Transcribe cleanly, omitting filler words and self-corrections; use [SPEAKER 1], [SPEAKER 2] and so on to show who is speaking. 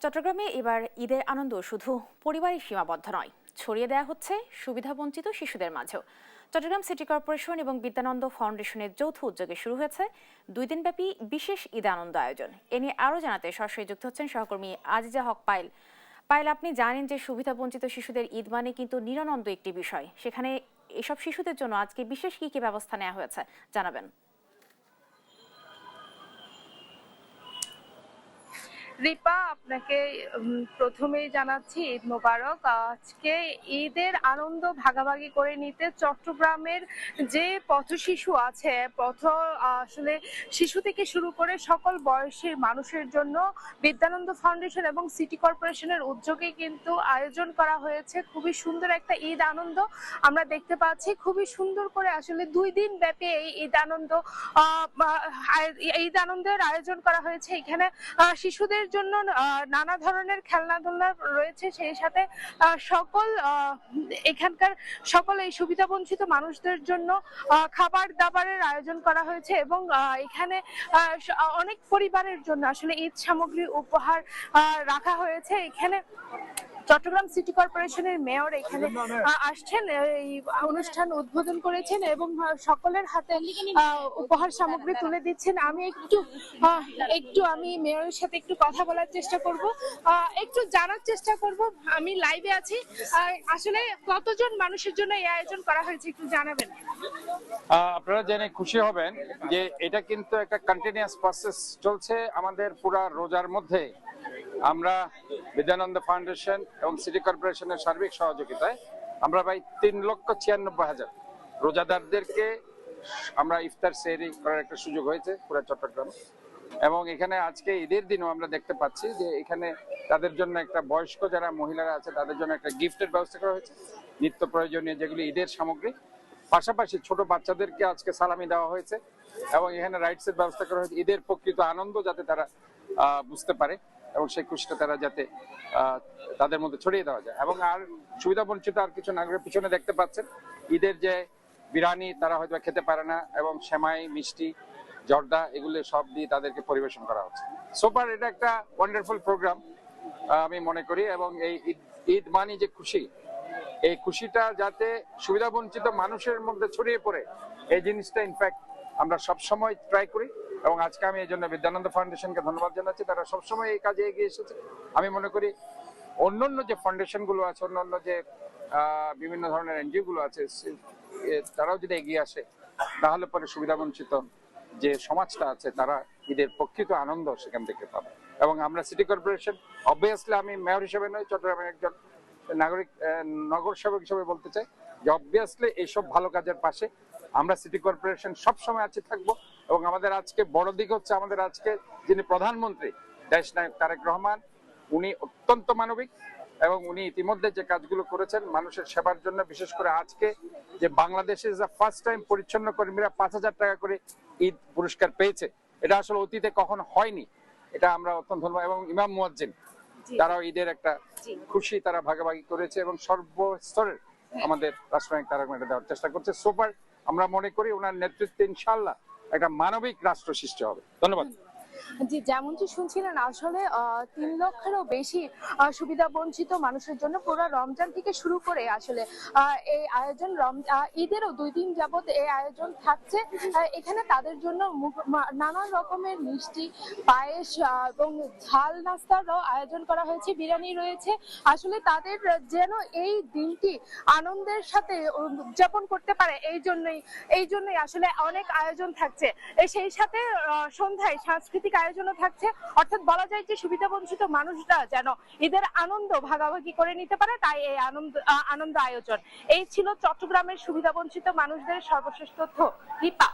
[SPEAKER 1] চট্টগ্রামে এবার ঈদের আনন্দ শুধু পরিবারের সীমাবদ্ধ নয়, ছড়িয়ে দেওয়া হচ্ছে সুবিধাবঞ্চিত শিশুদের মাঝেও। চট্টগ্রাম সিটি কর্পোরেশন এবং বিদ্যানন্দ ফাউন্ডেশনের যৌথ উদ্যোগে শুরু হয়েছে 2 দিনব্যাপী বিশেষ ঈদ আনন্দ আয়োজন। এ নিয়ে আরও জানাতে সরাসরি যুক্ত হচ্ছেন সহকর্মী আজিজা হক পায়েল। পায়েল, আপনি জানেন যে সুবিধাবঞ্চিত শিশুদের ঈদ মানে কিন্তু নিরানন্দ একটি বিষয়। সেখানে এসব শিশুদের জন্য আজকে বিশেষ কি কি ব্যবস্থা নেওয়া হয়েছে জানাবেন।
[SPEAKER 2] রিপা, আপনাকে প্রথমেই জানাচ্ছি ঈদ মোবারক। আজকে ঈদের আনন্দ ভাগাভাগি করে নিতে চট্টগ্রামের যে পথ শিশু আছে, আসলে শিশু থেকে শুরু করে সকল বয়সের মানুষের জন্য বিদ্যানন্দ ফাউন্ডেশন এবং সিটি কর্পোরেশনের উদ্যোগে কিন্তু আয়োজন করা হয়েছে খুবই সুন্দর একটা ঈদ আনন্দ। আমরা দেখতে পাচ্ছি খুবই সুন্দর করে আসলে 2 দিন ব্যাপী এই ঈদ আনন্দের আয়োজন করা হয়েছে। এখানে শিশুদের জন্য নানা ধরনের খেলনাধুলা রয়েছে, সেই সাথে এখানকার সকল এই সুবিধাবঞ্চিত মানুষদের জন্য খাবার দাবারের আয়োজন করা হয়েছে এবং এখানে অনেক পরিবারের জন্য আসলে ঈদ সামগ্রী উপহার রাখা হয়েছে। এখানে চট্টগ্রাম সিটি কর্পোরেশনের মেয়র এখানে আসছেন, এই অনুষ্ঠান উদ্বোধন করেছেন এবং সকলের হাতে উপহার সামগ্রী তুলে দিচ্ছেন। আমি আমি মেয়রের সাথে একটু কথা বলার চেষ্টা করব, একটু জানার চেষ্টা করব। আমি লাইভে আছি, আসলে কতজন মানুষের জন্য এই আয়োজন করা হয়েছে একটু জানাবেন।
[SPEAKER 3] আপনারা জেনে খুশি হবেন যে এটা কিন্তু একটা কন্টিনিউয়াস প্রসেস চলছে আমাদের পুরা রোজার মধ্যে। আমরা বিদ্যানন্দ ফাউন্ডেশন এবং সিটি কর্পোরেশনের সার্বিক সহযোগিতায় আমরা প্রায় 3,96,000 রোজাদারদেরকে আমরা ইফতার সেহরি করার একটা সুযোগ হয়েছে পুরো চট্টগ্রাম। এবং এখানে আজকে ঈদের দিনও আমরা দেখতে পাচ্ছি যে এখানে তাদের জন্য একটা বয়স্ক যারা মহিলারা আছে তাদের জন্য একটা গিফটের ব্যবস্থা করা হয়েছে, নিত্য প্রয়োজনীয় যেগুলি ঈদের সামগ্রী। পাশাপাশি ছোট বাচ্চাদেরকে আজকে সালামি দেওয়া হয়েছে এবং এখানে রাইডসের ব্যবস্থা করা হয়েছে ঈদের প্রকৃত আনন্দ যাতে তারা বুঝতে পারে এবং সেই খুশিটা তারা যাতে তাদের মধ্যে ছড়িয়ে দেওয়া যায়। এবং আর সুবিধা বঞ্চিত আর কিছু নাগরিকের পিছনে দেখতে পাচ্ছেন ঈদের যে বিরিয়ানি তারা হয়তো খেতে পারে না এবং সেমাই, মিষ্টি, জর্দা এগুলো সব দিয়ে তাদেরকে পরিবেশন করা হচ্ছে। সোফার এটা একটা ওয়ান্ডারফুল প্রোগ্রাম আমি মনে করি। এবং এই ঈদ মানি যে খুশি, এই খুশিটা যাতে সুবিধাবঞ্চিত মানুষের মধ্যে ছড়িয়ে পড়ে এই জিনিসটা ইনফ্যাক্ট আমরা সবসময় ট্রাই করি। এবং আজকে আমি এই জন্য বিদ্যানন্দ ফাউন্ডেশনকে ধন্যবাদ জানাচ্ছি, তারা সবসময় এই কাজে এগিয়ে এসেছে। আমি মনে করি অন্যান্য যে ফাউন্ডেশন গুলো আছে, অন্যান্য যে বিভিন্ন ধরনের এনজিও গুলো আছে, তারাও যদি এগিয়ে আসে তাহলে পরে সুবিধাবঞ্চিত যে সমাজটা আছে তারা ঈদের প্রকৃত আনন্দ সেখান থেকে পাবে। এবং আমরা সিটি কর্পোরেশন, অবভিয়াসলি আমি মেয়র হিসেবে নয়, চট্টগ্রামের একজন নাগরিক নগর সেবক হিসেবে বলতে চাই যে অবভিয়াসলি এইসব ভালো কাজের পাশে আমরা সিটি কর্পোরেশন সবসময় আছে থাকবো। এবং আমাদের আজকে বড় দিক হচ্ছে আমাদের আজকে যিনি প্রধানমন্ত্রী দেশ নায়ক তারেক রহমান, উনি অত্যন্ত মানবিক এবং উনি ইতিমধ্যে যে কাজগুলো করেছেন মানুষের সেবার জন্য, বিশেষ করে আজকে যে বাংলাদেশে ফার্স্ট টাইম পরিচ্ছন্ন কর্মীরা 5,000 টাকা করে ঈদ পুরস্কার পেয়েছে, এটা আসলে অতীতে কখনো হয়নি। এটা আমরা অত্যন্ত ধন্যবাদ। এবং ইমাম মুয়াজ্জিন তারাও ঈদের একটা খুশি তারা ভাগাভাগি করেছে এবং সর্বস্তরের আমাদের রাষ্ট্রনায়ক তারেক রহমান দেওয়ার চেষ্টা করছে। সুপার, আমরা মনে করি ওনার নেতৃত্বে ইনশাআল্লাহ একটা মানবিক রাষ্ট্র সৃষ্টি হবে। ধন্যবাদ।
[SPEAKER 2] জি, যেমনটি শুনছিলেন আসলে 3 লক্ষেরও বেশি সুবিধা বঞ্চিত মানুষের জন্য পুরো রমজান থেকে শুরু করে আসলে এই আয়োজন ঈদেরও 2 দিন যাবত এই আয়োজন থাকছে। এখানে তাদের জন্য নানা রকমের মিষ্টি, পায়েস এবং ঝাল নাস্তারও আয়োজন করা হয়েছে, বিরিয়ানি রয়েছে। আসলে তাদের যেন এই দিনটি আনন্দের সাথে উদযাপন করতে পারে এই জন্যই আসলে অনেক আয়োজন থাকছে। সেই সাথে সন্ধ্যায় সাংস্কৃতিক আয়োজনও থাকছে, অর্থাৎ বলা যায় যে সুবিধাবঞ্চিত মানুষরা যেন ঈদের আনন্দ ভাগাভাগি করে নিতে পারে, তাই এই আনন্দ আয়োজন। এই ছিল চট্টগ্রামের সুবিধাবঞ্চিত মানুষদের সর্বশেষ তথ্য। দীপা।